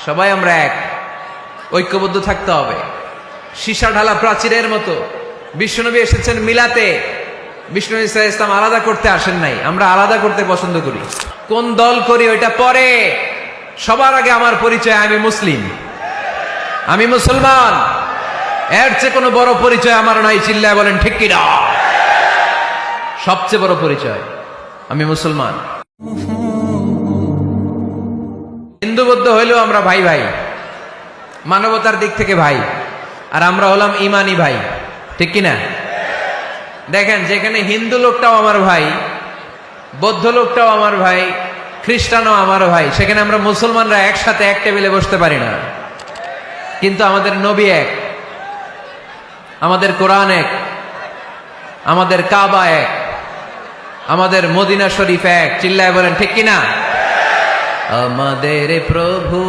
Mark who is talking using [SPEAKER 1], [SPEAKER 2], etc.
[SPEAKER 1] সবাই আমরা এক, ঐক্যবদ্ধ থাকতে হবে। সীসা ঢালা প্রাচীরের মতো বিশ্বনবী এসেছেন মিলাতে, বিষ্ণু ইসলাম আলাদা করতে আসেন নাই। আমরা আলাদা করতে পছন্দ করি। কোন দল করি ওইটা পরে, সবার আগে আমার পরিচয় আমি মুসলিম, আমি মুসলমান। এর চেয়ে কোনো বড় পরিচয় আমার নাই। চিল্লায় বলেন ঠিক কিনা? সবচেয়ে বড় পরিচয় আমি মুসলমান। হিন্দু বৌদ্ধ হইলেও আমরা ভাই ভাই, মানবতার দিক থেকে ভাই, আর আমরা হলাম ইমানি ভাই, ঠিক কিনা? দেখেন, যেখানে হিন্দু লোকটাও আমার ভাই, বৌদ্ধ লোকটাও আমার ভাই, খ্রিস্টানও আমার ভাই, সেখানে আমরা মুসলমানরা একসাথে এক টেবিলে বসতে পারি না। কিন্তু আমাদের নবী এক, আমাদের কোরআন এক, আমাদের কাবা এক, আমাদের মদিনা শরীফ এক। চিল্লায় বলেন ঠিক কিনা? আমাদের প্রভু